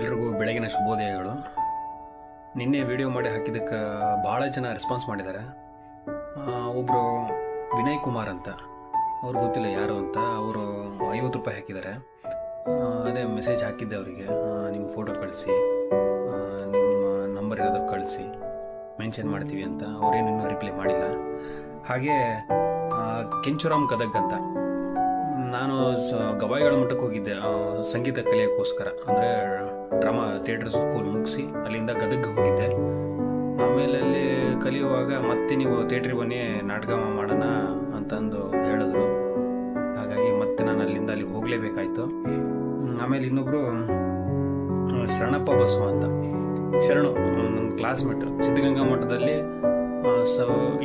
ಎಲ್ರಿಗೂ ಬೆಳಗಿನ ಶುಭೋದಯಗಳು. ನಿನ್ನೆ ವಿಡಿಯೋ ಮಾಡಿ ಹಾಕಿದ್ದಕ್ಕೆ ಭಾಳ ಜನ ರೆಸ್ಪಾನ್ಸ್ ಮಾಡಿದ್ದಾರೆ. ಒಬ್ಬರು ವಿನಯ್ ಕುಮಾರ್ ಅಂತ, ಅವ್ರು ಗೊತ್ತಿಲ್ಲ ಯಾರು ಅಂತ, ಅವರು 50 ರೂಪಾಯಿ ಹಾಕಿದ್ದಾರೆ. ಅದೇ ಮೆಸೇಜ್ ಹಾಕಿದ್ದೆ ಅವರಿಗೆ, ನಿಮ್ಮ ಫೋಟೋ ಕಳಿಸಿ, ನಿಮ್ಮ ನಂಬರ್ ಏನಾದರೂ ಕಳಿಸಿ, ಮೆನ್ಷನ್ ಮಾಡ್ತೀವಿ ಅಂತ. ಅವ್ರೇನು ಇನ್ನೂ ರಿಪ್ಲೈ ಮಾಡಿಲ್ಲ. ಹಾಗೆ ಕೆಂಚುರಾಮ್ ಗದಗ್ ಅಂತ, ನಾನು ಗವಾಯಿಗಳ ಮಠಕ್ಕೆ ಹೋಗಿದ್ದೆ ಸಂಗೀತ ಕಲಿಯೋಕ್ಕೋಸ್ಕರ. ಅಂದರೆ ಡ್ರಾಮಾ ಥಿಯೇಟರ್ ಸ್ಕೂಲ್ ಮುಗಿಸಿ ಅಲ್ಲಿಂದ ಗದಗ್ಗೆ ಹೋಗಿದ್ದೆ. ಆಮೇಲೆ ಅಲ್ಲಿ ಕಲಿಯುವಾಗ ಮತ್ತೆ ನೀವು ಥಿಯೇಟ್ರಿಗೆ ಬನ್ನಿ, ನಾಟಕ ಮಾಡೋಣ ಅಂತಂದು ಹೇಳಿದ್ರು. ಹಾಗಾಗಿ ಮತ್ತೆ ನಾನು ಅಲ್ಲಿಂದ ಅಲ್ಲಿ ಹೋಗಲೇಬೇಕಾಯ್ತು. ಆಮೇಲೆ ಇನ್ನೊಬ್ಬರು ಶರಣಪ್ಪ ಬಸವ ಅಂತ, ಶರಣು ನನ್ನ ಕ್ಲಾಸ್ಮೇಟು, ಸಿದ್ಧಗಂಗಾ ಮಠದಲ್ಲಿ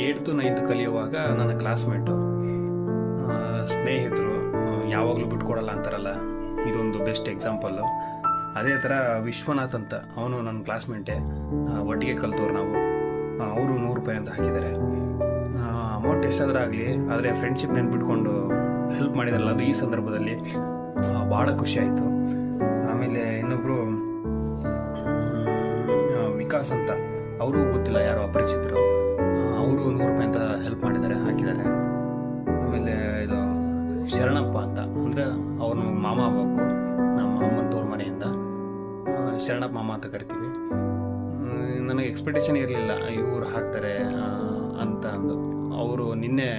8th 9th ಕಲಿಯುವಾಗ ನನ್ನ ಕ್ಲಾಸ್ಮೇಟು, ಸ್ನೇಹಿತರು, ಯಾವಾಗಲೂ ಬಿಟ್ಕೊಡಲ್ಲ ಅಂತಾರಲ್ಲ, ಇದೊಂದು ಬೆಸ್ಟ್ ಎಕ್ಸಾಂಪಲ್ಲು. ಅದೇ ಥರ ವಿಶ್ವನಾಥ್ ಅಂತ, ಅವನು ನನ್ನ ಕ್ಲಾಸ್ಮೇಟೆ, ಒಟ್ಟಿಗೆ ಕಲ್ತವ್ರು ನಾವು. ಅವರು 100 ರೂಪಾಯಿ ಅಂತ ಹಾಕಿದ್ದಾರೆ. ಅಮೌಂಟ್ ಎಷ್ಟಾದರೂ ಆಗಲಿ, ಆದರೆ ಫ್ರೆಂಡ್ಶಿಪ್ ನೆನ್ಪಿಟ್ಕೊಂಡು ಹೆಲ್ಪ್ ಮಾಡಿದಾರಲ್ಲ, ಅದು ಈ ಸಂದರ್ಭದಲ್ಲಿ ಭಾಳ ಖುಷಿ ಆಯಿತು. ಆಮೇಲೆ ಇನ್ನೊಬ್ಬರು ವಿಕಾಸ್ ಅಂತ, ಅವರು ಗೊತ್ತಿಲ್ಲ, ಯಾರೋ ಅಪರಿಚಿತರು, ಅವರು 100 ರೂಪಾಯಿ ಅಂತ ಹೆಲ್ಪ್ ಮಾಡಿದ್ದಾರೆ, ಹಾಕಿದ್ದಾರೆ. ಆಮೇಲೆ ಇದು ಶರಣಪ್ಪ ಅಂತ, ಅಂದರೆ ಅವನು ಮಾಮ ಆಗಬೇಕು, ನಮ್ಮ ಅಮ್ಮಂತವ್ರ ಮನೆಯಿಂದ ಶರಣಪ್ಪ ಮಾಮ ಅಂತ ಕರಿತೀವಿ. ನನಗೆ ಎಕ್ಸ್ಪೆಕ್ಟೇಷನ್ ಇರಲಿಲ್ಲ ಇವರು ಹಾಕ್ತಾರೆ ಅಂತ ಅಂದು. ಅವರು ನಿನ್ನೆ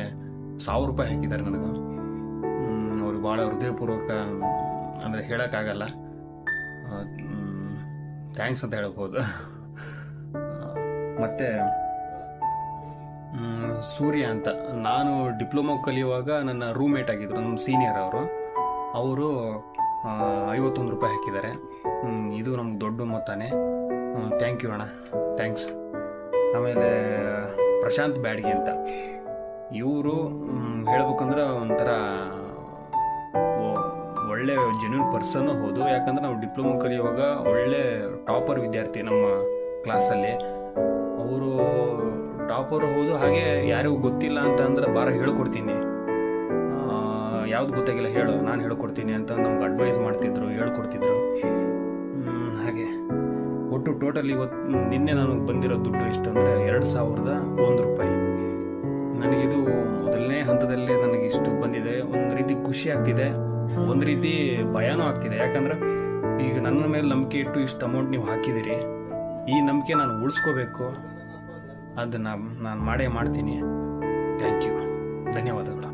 1000 ರೂಪಾಯಿ ಹಾಕಿದ್ದಾರೆ ನನಗೆ. ಅವ್ರಿಗೆ ಭಾಳ ಹೃದಯಪೂರ್ವಕ, ಅಂದರೆ ಹೇಳೋಕ್ಕಾಗಲ್ಲ, ಥ್ಯಾಂಕ್ಸ್ ಅಂತ ಹೇಳ್ಬೋದು. ಮತ್ತು ಸೂರ್ಯ ಅಂತ, ನಾನು ಡಿಪ್ಲೊಮಾ ಕಲಿಯುವಾಗ ನನ್ನ ರೂಮ್ಮೇಟ್ ಆಗಿದ್ರು, ನಮ್ಮ ಸೀನಿಯರ್ ಅವರು 51 ರೂಪಾಯಿ ಹಾಕಿದ್ದಾರೆ. ಇದು ನಮ್ಗೆ ದೊಡ್ಡ ಮೊತ್ತನೇ. ಥ್ಯಾಂಕ್ ಯು ಅಣ್ಣ, ಥ್ಯಾಂಕ್ಸ್. ಆಮೇಲೆ ಪ್ರಶಾಂತ್ ಬ್ಯಾಡ್ಗಿ ಅಂತ, ಇವರು ಹೇಳ್ಬೇಕಂದ್ರೆ ಒಂಥರ ಒಳ್ಳೆ ಜೆನ್ಯೂನ್ ಪರ್ಸನ್ನು ಹೌದು. ಯಾಕಂದ್ರೆ ನಾವು ಡಿಪ್ಲೊಮಾ ಕಲಿಯುವಾಗ ಒಳ್ಳೆ ಟಾಪರ್ ವಿದ್ಯಾರ್ಥಿ ನಮ್ಮ ಕ್ಲಾಸಲ್ಲಿ. ಅವರು ಟಾಪರು ಹೌದು, ಹಾಗೆ ಯಾರಿಗೂ ಗೊತ್ತಿಲ್ಲ ಅಂತ ಅಂದ್ರೆ ಬಾರ ಹೇಳ್ಕೊಡ್ತೀನಿ, ಯಾವ್ದು ಗೊತ್ತಾಗಿಲ್ಲ ಹೇಳು, ನಾನು ಹೇಳ್ಕೊಡ್ತೀನಿ ಅಂತ ನಮ್ಗೆ ಅಡ್ವೈಸ್ ಮಾಡ್ತಿದ್ರು, ಹೇಳ್ಕೊಡ್ತಿದ್ರು. ಹಾಗೆ ಒಟ್ಟು ಟೋಟಲ್ ನಿನ್ನೆ ನನಗೆ ಬಂದಿರೋ ದುಡ್ಡು ಎಷ್ಟು ಅಂದರೆ 2001 ರೂಪಾಯಿ. ನನಗಿದು ಮೊದಲನೇ ಹಂತದಲ್ಲಿ ನನಗೆ ಇಷ್ಟು ಬಂದಿದೆ. ಒಂದು ರೀತಿ ಖುಷಿ ಆಗ್ತಿದೆ, ಒಂದು ರೀತಿ ಭಯನೂ ಆಗ್ತಿದೆ. ಯಾಕಂದ್ರೆ ಈಗ ನನ್ನ ಮೇಲೆ ನಂಬಿಕೆ ಇಟ್ಟು ಇಷ್ಟು ಅಮೌಂಟ್ ನೀವು ಹಾಕಿದ್ದೀರಿ, ಈ ನಂಬಿಕೆ ನಾನು ಉಳಿಸ್ಕೋಬೇಕು. ಅದನ್ನು ನಾನು ಮಾಡೇ ಮಾಡ್ತೀನಿ. ಥ್ಯಾಂಕ್ ಯು, ಧನ್ಯವಾದಗಳು.